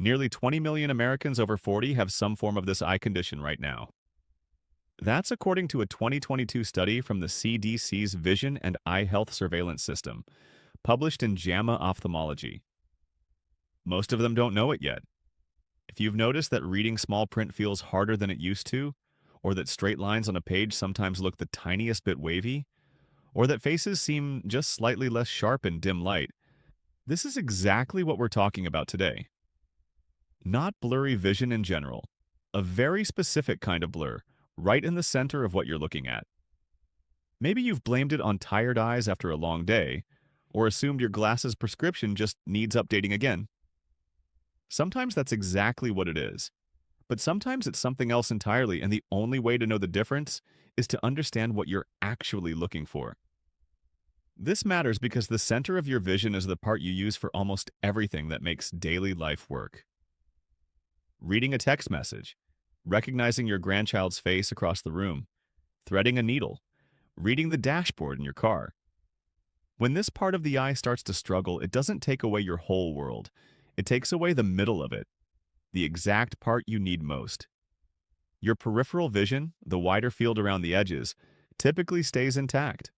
Nearly 20 million Americans over 40 have some form of this eye condition right now. That's according to a 2022 study from the CDC's Vision and Eye Health Surveillance System, published in JAMA Ophthalmology. Most of them don't know it yet. If you've noticed that reading small print feels harder than it used to, or that straight lines on a page sometimes look the tiniest bit wavy, or that faces seem just slightly less sharp in dim light, this is exactly what we're talking about today. Not blurry vision in general, a very specific kind of blur, right in the center of what you're looking at. Maybe you've blamed it on tired eyes after a long day, or assumed your glasses prescription just needs updating again. Sometimes that's exactly what it is. But sometimes it's something else entirely, and the only way to know the difference is to understand what you're actually looking for. This matters because the center of your vision is the part you use for almost everything that makes daily life work. Reading a text message, recognizing your grandchild's face across the room, threading a needle, reading the dashboard in your car. When this part of the eye starts to struggle, it doesn't take away your whole world. It takes away the middle of it, the exact part you need most. Your peripheral vision, the wider field around the edges, typically stays intact.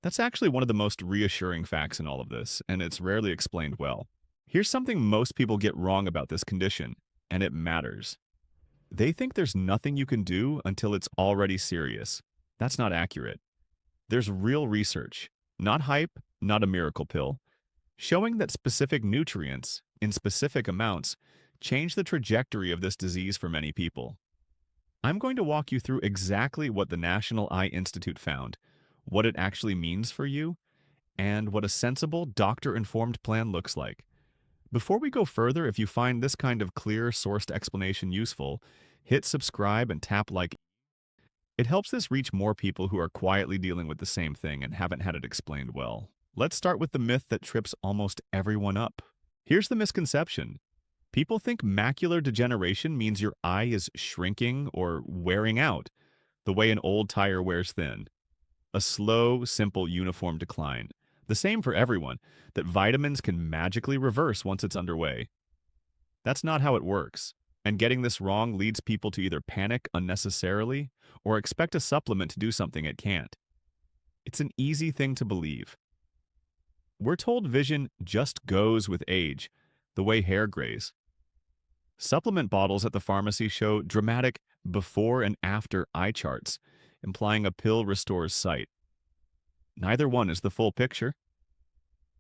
That's actually one of the most reassuring facts in all of this, and it's rarely explained well. Here's something most people get wrong about this condition, and it matters. They think there's nothing you can do until it's already serious. That's not accurate. There's real research, not hype, not a miracle pill, showing that specific nutrients, in specific amounts, change the trajectory of this disease for many people. I'm going to walk you through exactly what the National Eye Institute found, what it actually means for you, and what a sensible, doctor-informed plan looks like. Before we go further, if you find this kind of clear, sourced explanation useful, hit subscribe and tap like. It helps this reach more people who are quietly dealing with the same thing and haven't had it explained well. Let's start with the myth that trips almost everyone up. Here's the misconception. People think macular degeneration means your eye is shrinking or wearing out, the way an old tire wears thin. A slow, simple, uniform decline. The same for everyone, that vitamins can magically reverse once it's underway. That's not how it works, and getting this wrong leads people to either panic unnecessarily or expect a supplement to do something it can't. It's an easy thing to believe. We're told vision just goes with age, the way hair grays. Supplement bottles at the pharmacy show dramatic before and after eye charts, implying a pill restores sight. Neither one is the full picture.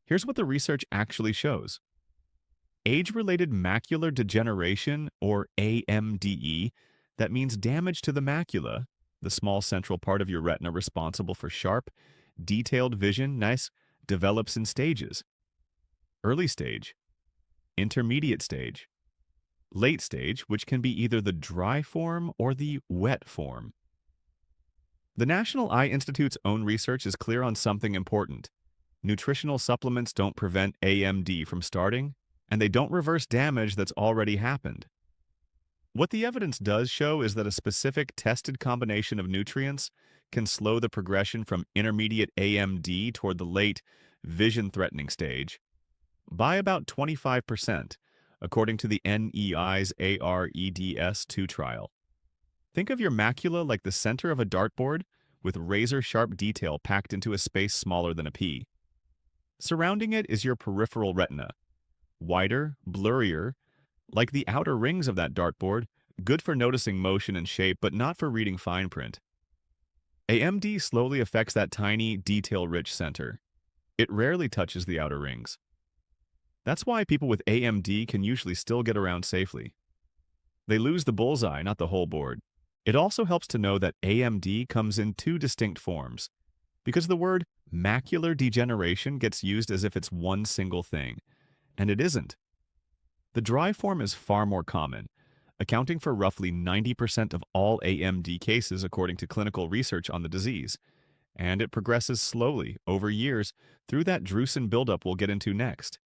Here's what the research actually shows. Age-related macular degeneration, or AMDE, that means damage to the macula, the small central part of your retina responsible for sharp, detailed vision, develops in stages. Early stage, intermediate stage, late stage, which can be either the dry form or the wet form. The National Eye Institute's own research is clear on something important. Nutritional supplements don't prevent AMD from starting, and they don't reverse damage that's already happened. What the evidence does show is that a specific tested combination of nutrients can slow the progression from intermediate AMD toward the late, vision-threatening stage by about 25%, according to the NEI's AREDS2 trial. Think of your macula like the center of a dartboard with razor-sharp detail packed into a space smaller than a pea. Surrounding it is your peripheral retina, wider, blurrier, like the outer rings of that dartboard, good for noticing motion and shape but not for reading fine print. AMD slowly affects that tiny, detail-rich center. It rarely touches the outer rings. That's why people with AMD can usually still get around safely. They lose the bullseye, not the whole board. It also helps to know that AMD comes in two distinct forms, because the word macular degeneration gets used as if it's one single thing, and it isn't. The dry form is far more common, accounting for roughly 90% of all AMD cases according to clinical research on the disease, and it progresses slowly over years through that drusen buildup we'll get into next.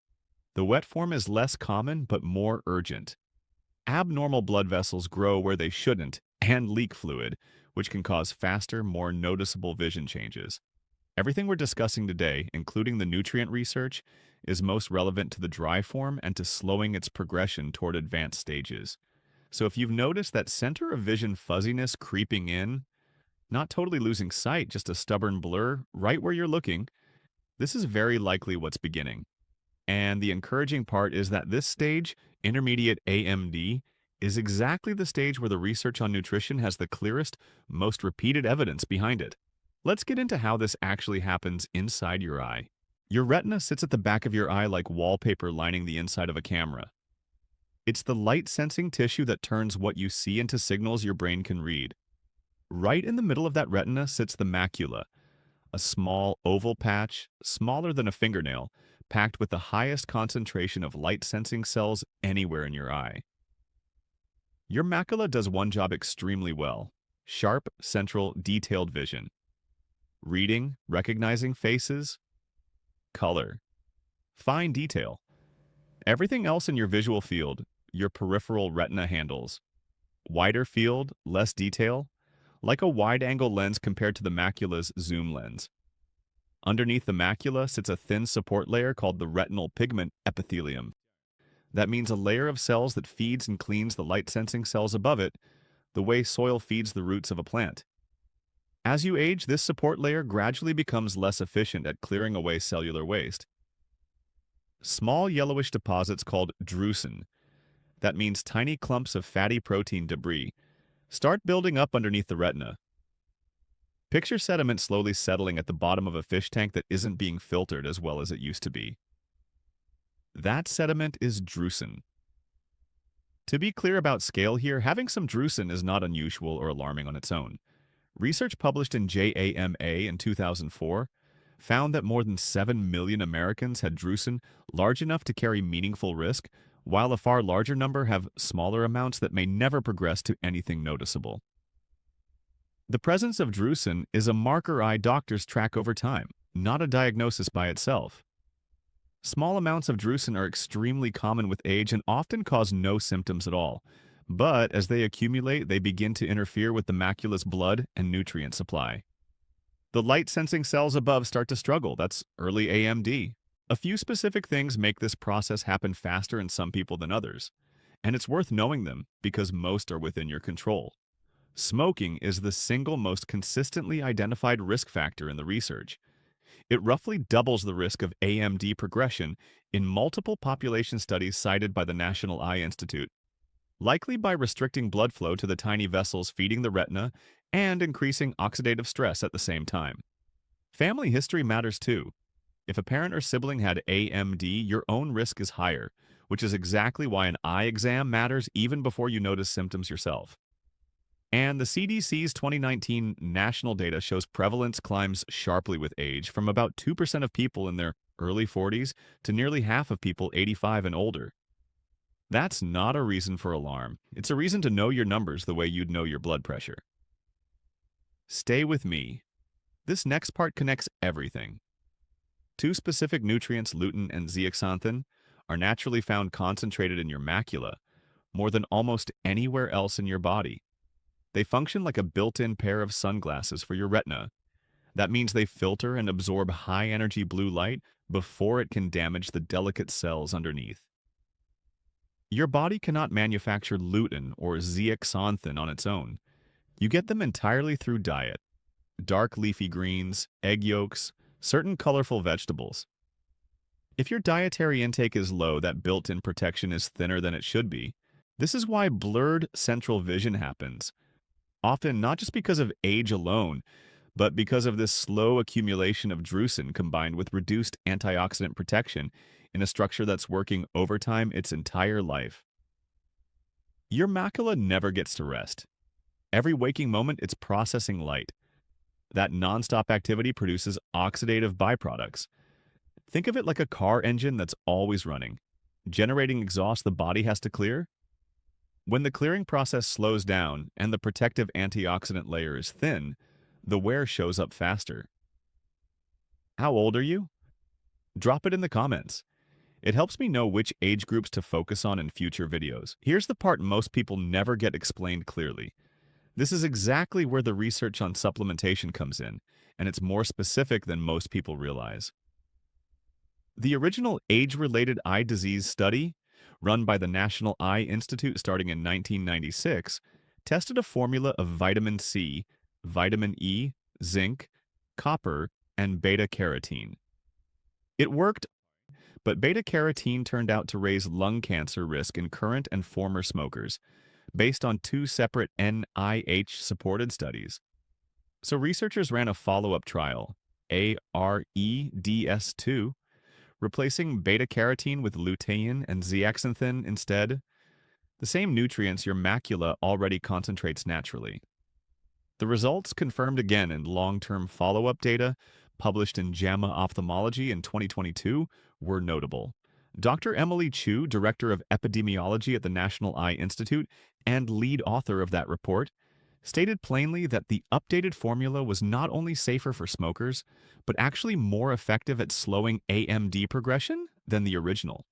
The wet form is less common but more urgent. Abnormal blood vessels grow where they shouldn't and leak fluid, which can cause faster, more noticeable vision changes. Everything we're discussing today, including the nutrient research, is most relevant to the dry form and to slowing its progression toward advanced stages. So if you've noticed that center of vision fuzziness creeping in, not totally losing sight, just a stubborn blur right where you're looking, this is very likely what's beginning. And the encouraging part is that this stage, intermediate AMD, is exactly the stage where the research on nutrition has the clearest, most repeated evidence behind it. Let's get into how this actually happens inside your eye. Your retina sits at the back of your eye like wallpaper lining the inside of a camera. It's the light-sensing tissue that turns what you see into signals your brain can read. Right in the middle of that retina sits the macula, a small oval patch, smaller than a fingernail, packed with the highest concentration of light-sensing cells anywhere in your eye. Your macula does one job extremely well: sharp, central, detailed vision. Reading, recognizing faces, color, fine detail. Everything else in your visual field, your peripheral retina handles. Wider field, less detail, like a wide-angle lens compared to the macula's zoom lens. Underneath the macula sits a thin support layer called the retinal pigment epithelium. That means a layer of cells that feeds and cleans the light-sensing cells above it, the way soil feeds the roots of a plant. As you age, this support layer gradually becomes less efficient at clearing away cellular waste. Small yellowish deposits called drusen, that means tiny clumps of fatty protein debris, start building up underneath the retina. Picture sediment slowly settling at the bottom of a fish tank that isn't being filtered as well as it used to be. That sediment is drusen. To be clear about scale here, having some drusen is not unusual or alarming on its own. Research published in JAMA in 2004 found that more than 7 million Americans had drusen large enough to carry meaningful risk, while a far larger number have smaller amounts that may never progress to anything noticeable. The presence of drusen is a marker eye doctors track over time, not a diagnosis by itself. Small amounts of drusen are extremely common with age and often cause no symptoms at all. But as they accumulate, they begin to interfere with the macula's blood and nutrient supply. The light-sensing cells above start to struggle. That's early AMD. A few specific things make this process happen faster in some people than others, and it's worth knowing them because most are within your control. Smoking is the single most consistently identified risk factor in the research. It roughly doubles the risk of AMD progression in multiple population studies cited by the National Eye Institute, likely by restricting blood flow to the tiny vessels feeding the retina and increasing oxidative stress at the same time. Family history matters too. If a parent or sibling had AMD, your own risk is higher, which is exactly why an eye exam matters even before you notice symptoms yourself. And the CDC's 2019 national data shows prevalence climbs sharply with age, from about 2% of people in their early 40s to nearly half of people 85 and older. That's not a reason for alarm. It's a reason to know your numbers the way you'd know your blood pressure. Stay with me. This next part connects everything. Two specific nutrients, lutein and zeaxanthin, are naturally found concentrated in your macula, more than almost anywhere else in your body. They function like a built-in pair of sunglasses for your retina. That means they filter and absorb high-energy blue light before it can damage the delicate cells underneath. Your body cannot manufacture lutein or zeaxanthin on its own. You get them entirely through diet: dark leafy greens, egg yolks, certain colorful vegetables. If your dietary intake is low, that built-in protection is thinner than it should be. This is why blurred central vision happens, often not just because of age alone, but because of this slow accumulation of drusen combined with reduced antioxidant protection in a structure that's working overtime its entire life. Your macula never gets to rest. Every waking moment, it's processing light. That nonstop activity produces oxidative byproducts. Think of it like a car engine that's always running, generating exhaust the body has to clear. When the clearing process slows down and the protective antioxidant layer is thin, the wear shows up faster. How old are you? Drop it in the comments. It helps me know which age groups to focus on in future videos. Here's the part most people never get explained clearly. This is exactly where the research on supplementation comes in, and it's more specific than most people realize. The original age-related eye disease study, run by the National Eye Institute starting in 1996, tested a formula of vitamin C, vitamin E, zinc, copper, and beta-carotene. It worked, but beta-carotene turned out to raise lung cancer risk in current and former smokers, based on two separate NIH-supported studies. So researchers ran a follow-up trial, AREDS2, replacing beta-carotene with lutein and zeaxanthin instead, the same nutrients your macula already concentrates naturally. The results, confirmed again in long-term follow-up data published in JAMA Ophthalmology in 2022, were notable. Dr. Emily Chu, Director of Epidemiology at the National Eye Institute and lead author of that report, stated plainly that the updated formula was not only safer for smokers, but actually more effective at slowing AMD progression than the original.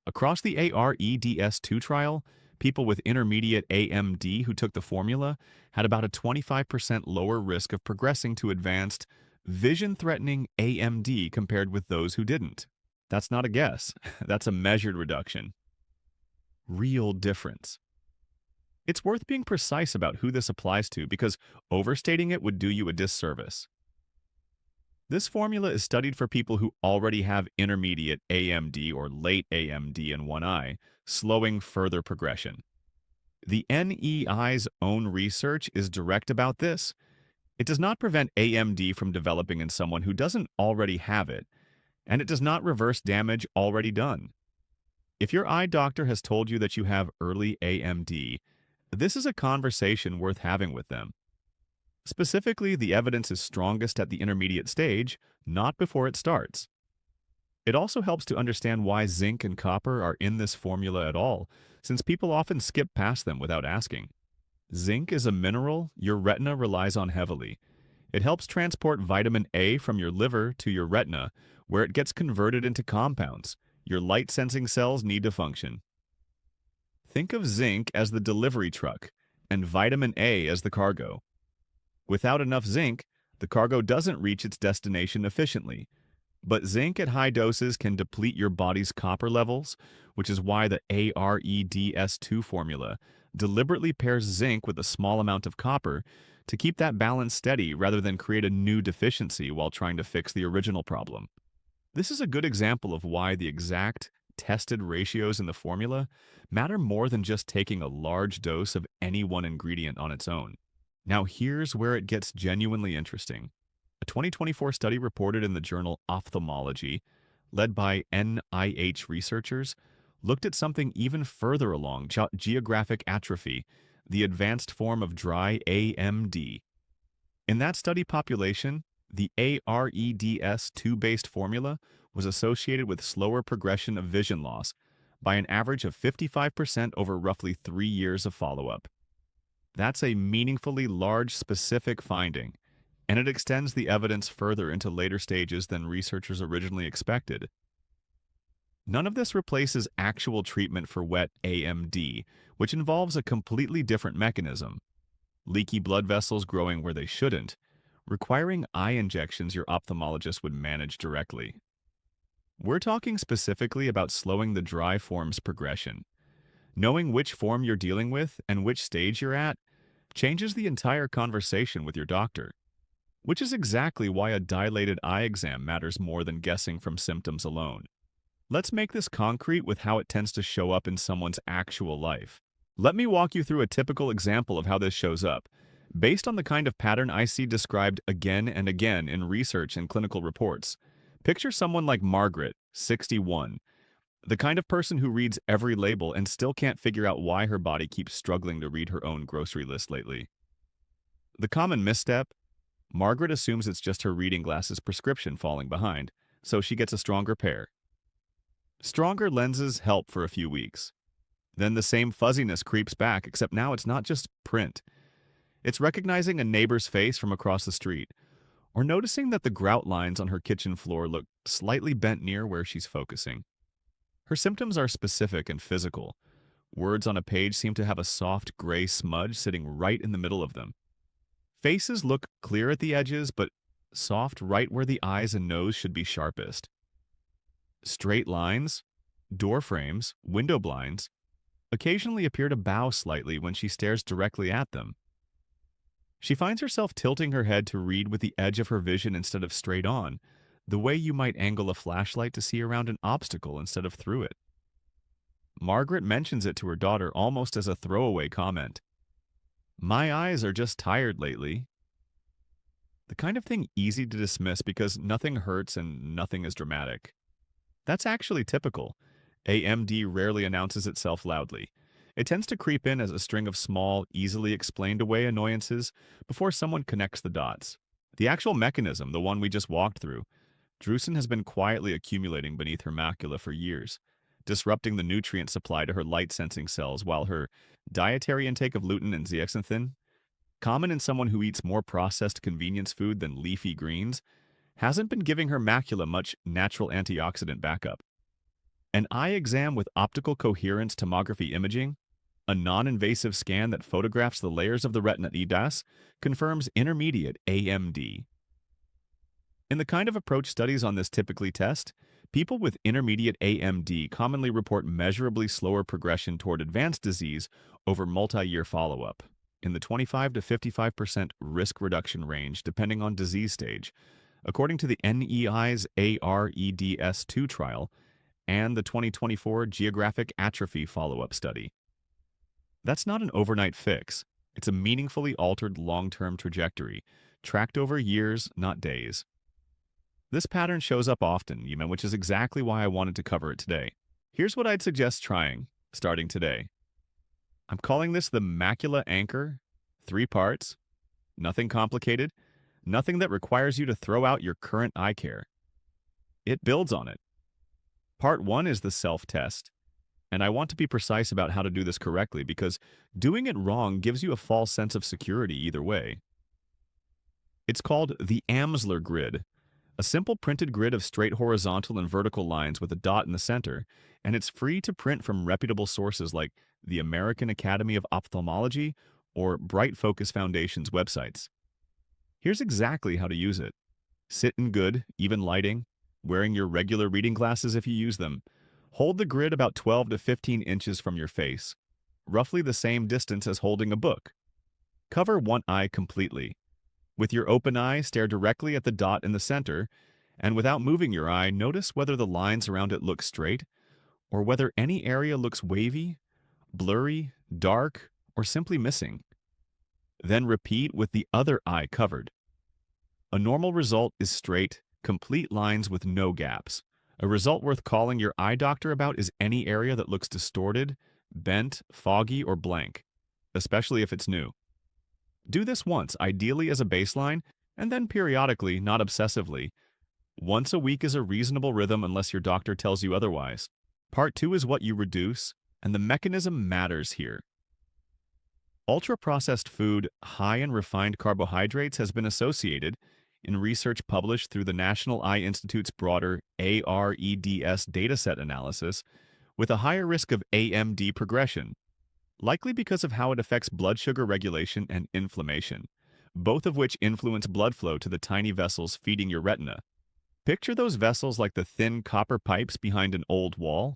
Across the AREDS2 trial, people with intermediate AMD who took the formula had about a 25% lower risk of progressing to advanced, vision-threatening AMD compared with those who didn't. That's not a guess. That's a measured reduction. Real difference. It's worth being precise about who this applies to because overstating it would do you a disservice. This formula is studied for people who already have intermediate AMD or late AMD in one eye, slowing further progression. The NEI's own research is direct about this. It does not prevent AMD from developing in someone who doesn't already have it, and it does not reverse damage already done. If your eye doctor has told you that you have early AMD, this is a conversation worth having with them. Specifically, the evidence is strongest at the intermediate stage, not before it starts. It also helps to understand why zinc and copper are in this formula at all, since people often skip past them without asking. Zinc is a mineral your retina relies on heavily. It helps transport vitamin A from your liver to your retina, where it gets converted into compounds your light-sensing cells need to function. Think of zinc as the delivery truck and vitamin A as the cargo. Without enough zinc, the cargo doesn't reach its destination efficiently. But zinc at high doses can deplete your body's copper levels, which is why the AREDS2 formula deliberately pairs zinc with a small amount of copper to keep that balance steady rather than create a new deficiency while trying to fix the original problem. This is a good example of why the exact tested ratios in the formula matter more than just taking a large dose of any one ingredient on its own. Now here's where it gets genuinely interesting. A 2024 study reported in the journal Ophthalmology, led by NIH researchers, looked at something even further along, geographic atrophy, the advanced form of dry AMD. In that study population, the AREDS2-based formula was associated with slower progression of vision loss by an average of 55% over roughly 3 years of follow-up. That's a meaningfully large specific finding, and it extends the evidence further into later stages than researchers originally expected. None of this replaces actual treatment for wet AMD, which involves a completely different mechanism. Leaky blood vessels growing where they shouldn't, requiring eye injections your ophthalmologist would manage directly. We're talking specifically about slowing the dry form's progression. Knowing which form you're dealing with and which stage you're at changes the entire conversation with your doctor, which is exactly why a dilated eye exam matters more than guessing from symptoms alone. Let's make this concrete with how it tends to show up in someone's actual life. Let me walk you through a typical example of how this shows up, based on the kind of pattern I see described again and again in research and clinical reports. Picture someone like Margaret, 61, the kind of person who reads every label and still can't figure out why her body keeps struggling to read her own grocery list lately. The common misstep? Margaret assumes it's just her reading glasses prescription falling behind, so she gets a stronger pair. Stronger lenses help for a few weeks. Then the same fuzziness creeps back, except now it's not just print. It's recognizing a neighbor's face from across the street, or noticing that the grout lines on her kitchen floor look slightly bent near where she's focusing. Her symptoms are specific and physical. Words on a page seem to have a soft gray smudge sitting right in the middle of them. Faces look clear at the edges, but soft right where the eyes and nose should be sharpest. Straight lines, door frames, window blinds occasionally appear to bow slightly when she stares directly at them. She finds herself tilting her head to read with the edge of her vision instead of straight on, the way you might angle a flashlight to see around an obstacle instead of through it. Margaret mentions it to her daughter almost as a throwaway comment. My eyes are just tired lately. The kind of thing easy to dismiss because nothing hurts and nothing is dramatic. That's actually typical. AMD rarely announces itself loudly. It tends to creep in as a string of small, easily explained away annoyances before someone connects the dots. The actual mechanism, the one we just walked through, drusen has been quietly accumulating beneath her macula for years, disrupting the nutrient supply to her light-sensing cells while her dietary intake of lutein and zeaxanthin, common in someone who eats more processed convenience food than leafy greens, hasn't been giving her macula much natural antioxidant backup. An eye exam with optical coherence tomography imaging, a non-invasive scan that photographs the layers of the retina EDAS, confirms intermediate AMD. In the kind of approach studies on this typically test, people with intermediate AMD commonly report measurably slower progression toward advanced disease over multi-year follow-up, in the 25 to 55% risk reduction range depending on disease stage, according to the NEI's AREDS2 trial and the 2024 Geographic Atrophy follow-up study. That's not an overnight fix. It's a meaningfully altered long-term trajectory, tracked over years, not days. This pattern shows up often, which is exactly why I wanted to cover it today. Here's what I'd suggest trying, starting today. I'm calling this the macula anchor, 3 parts, nothing complicated, nothing that requires you to throw out your current eye care. It builds on it. Part 1 is the self-test, and I want to be precise about how to do this correctly because doing it wrong gives you a false sense of security either way. It's called the Amsler grid, a simple printed grid of straight horizontal and vertical lines with a dot in the center, and it's free to print from reputable sources like the American Academy of Ophthalmology or Bright Focus Foundation's websites. Here's exactly how to use it. Sit in good, even lighting, wearing your regular reading glasses if you use them. Hold the grid about 12 to 15 inches from your face, roughly the same distance as holding a book. Cover one eye completely. With your open eye, stare directly at the dot in the center, and without moving your eye, notice whether the lines around it look straight, or whether any area looks wavy, blurry, dark, or simply missing. Then repeat with the other eye covered. A normal result is straight, complete lines with no gaps. A result worth calling your eye doctor about is any area that looks distorted, bent, foggy, or blank, especially if it's new. Do this once, ideally as a baseline, and then periodically, not obsessively. Once a week is a reasonable rhythm unless your doctor tells you otherwise. Part 2 is what you reduce, and the mechanism matters here. Ultra-processed food high in refined carbohydrates has been associated, in research published through the National Eye Institute's broader AREDS dataset analysis, with a higher risk of AMD progression, likely because of how it affects blood sugar regulation and inflammation, both of which influence blood flow to the tiny vessels feeding your retina. Picture those vessels like the thin copper pipes behind an old wall.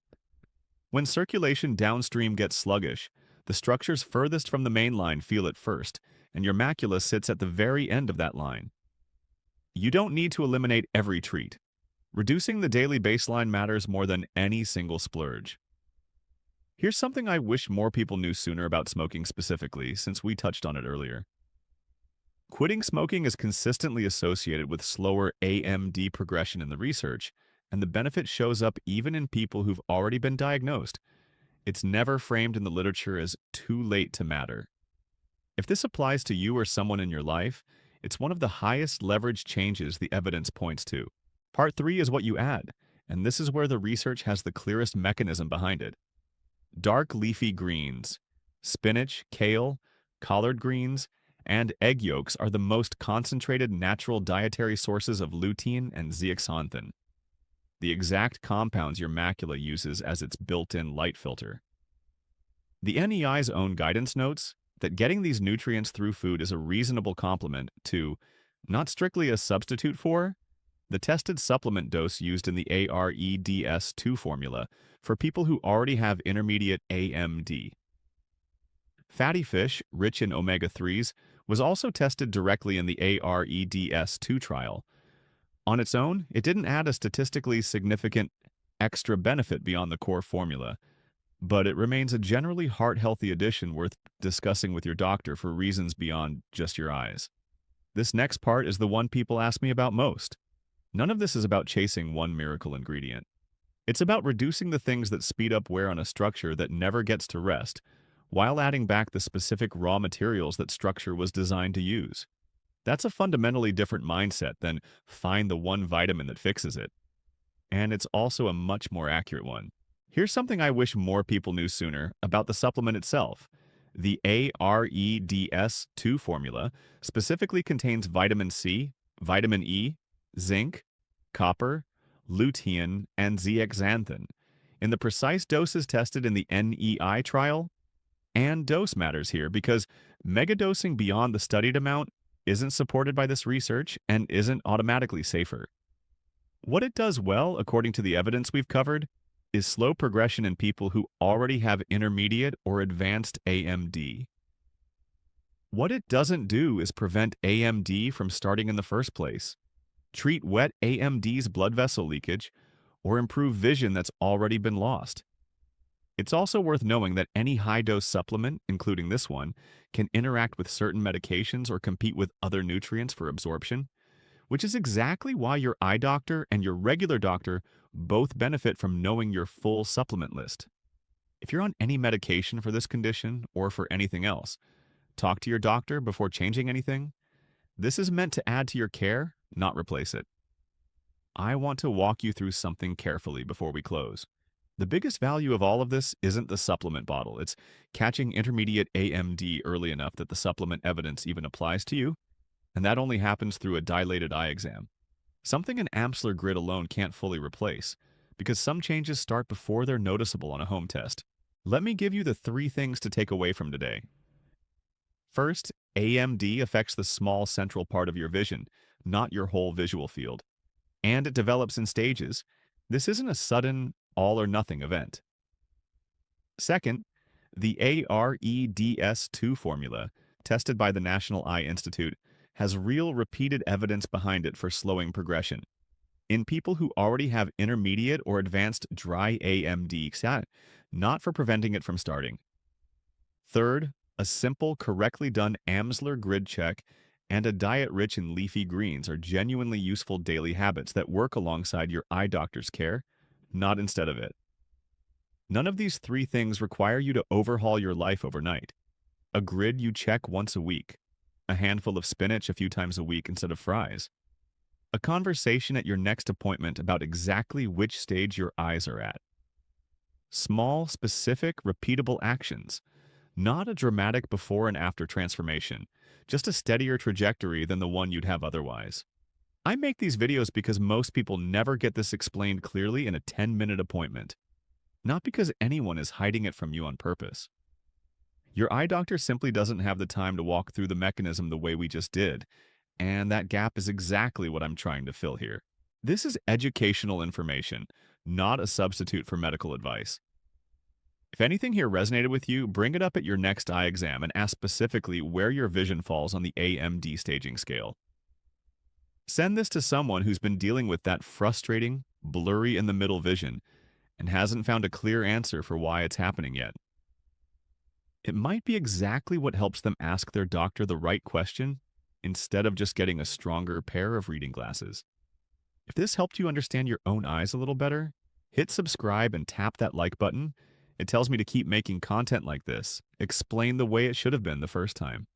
When circulation downstream gets sluggish, the structures furthest from the main line feel it first, and your macula sits at the very end of that line. You don't need to eliminate every treat. Reducing the daily baseline matters more than any single splurge. Here's something I wish more people knew sooner about smoking specifically, since we touched on it earlier. Quitting smoking is consistently associated with slower AMD progression in the research, and the benefit shows up even in people who've already been diagnosed. It's never framed in the literature as too late to matter. If this applies to you or someone in your life, it's one of the highest leverage changes the evidence points to. Part 3 is what you add, and this is where the research has the clearest mechanism behind it. Dark leafy greens, spinach, kale, collard greens, and egg yolks are the most concentrated natural dietary sources of lutein and zeaxanthin, the exact compounds your macula uses as its built-in light filter. The NEI's own guidance notes that getting these nutrients through food is a reasonable complement to, not strictly a substitute for, the tested supplement dose used in the AREDS2 formula for people who already have intermediate AMD. Fatty fish, rich in omega-3s, was also tested directly in the AREDS2 trial. On its own, it didn't add a statistically significant extra benefit beyond the core formula, but it remains a generally heart-healthy addition worth discussing with your doctor for reasons beyond just your eyes. This next part is the one people ask me about most. None of this is about chasing one miracle ingredient. It's about reducing the things that speed up wear on a structure that never gets to rest, while adding back the specific raw materials that structure was designed to use. That's a fundamentally different mindset than find the one vitamin that fixes it. And it's also a much more accurate one. Here's something I wish more people knew sooner about the supplement itself. The AREDS2 formula specifically contains vitamin C, vitamin E, zinc, copper, lutein, and zeaxanthin in the precise doses tested in the NEI trial. And dose matters here because megadosing beyond the studied amount isn't supported by this research and isn't automatically safer. What it does well, according to the evidence we've covered, is slow progression in people who already have intermediate or advanced AMD. What it doesn't do is prevent AMD from starting in the first place, treat wet AMD's blood vessel leakage, or improve vision that's already been lost. It's also worth knowing that any high-dose supplement, including this one, can interact with certain medications or compete with other nutrients for absorption, which is exactly why your eye doctor and your regular doctor both benefit from knowing your full supplement list. If you're on any medication for this condition or for anything else, talk to your doctor before changing anything. This is meant to add to your care, not replace it. I want to walk you through something carefully before we close. The biggest value of all of this isn't the supplement bottle. It's catching intermediate AMD early enough that the supplement evidence even applies to you, and that only happens through a dilated eye exam. Something an Amsler grid alone can't fully replace, because some changes start before they're noticeable on a home test. Let me give you the 3 things to take away from today. First, AMD affects the small central part of your vision, not your whole visual field. And it develops in stages. This isn't a sudden, all-or-nothing event. Second, the AREDS2 formula, tested by the National Eye Institute, has real repeated evidence behind it for slowing progression. In people who already have intermediate or advanced dry AMD, not for preventing it from starting. Third, a simple, correctly done Amsler grid check and a diet rich in leafy greens are genuinely useful daily habits that work alongside your eye doctor's care, not instead of it. None of these 3 things require you to overhaul your life overnight. A grid you check once a week, a handful of spinach a few times a week instead of fries, a conversation at your next appointment about exactly which stage your eyes are at. Small, specific, repeatable actions, not a dramatic before and after transformation, just a steadier trajectory than the one you'd have otherwise. I make these videos because most people never get this explained clearly in a 10-minute appointment, not because anyone is hiding it from you on purpose. Your eye doctor simply doesn't have the time to walk through the mechanism the way we just did, and that gap is exactly what I'm trying to fill here. This is educational information, not a substitute for medical advice. If anything here resonated with you, bring it up at your next eye exam and ask specifically where your vision falls on the AMD staging scale. Send this to someone who's been dealing with that frustrating, blurry in the middle vision and hasn't found a clear answer for why it's happening yet. It might be exactly what helps them ask their doctor the right question instead of just getting a stronger pair of reading glasses. If this helped you understand your own eyes a little better, hit subscribe and tap that like button. It tells me to keep making content like this, explain the way it should have been the first time.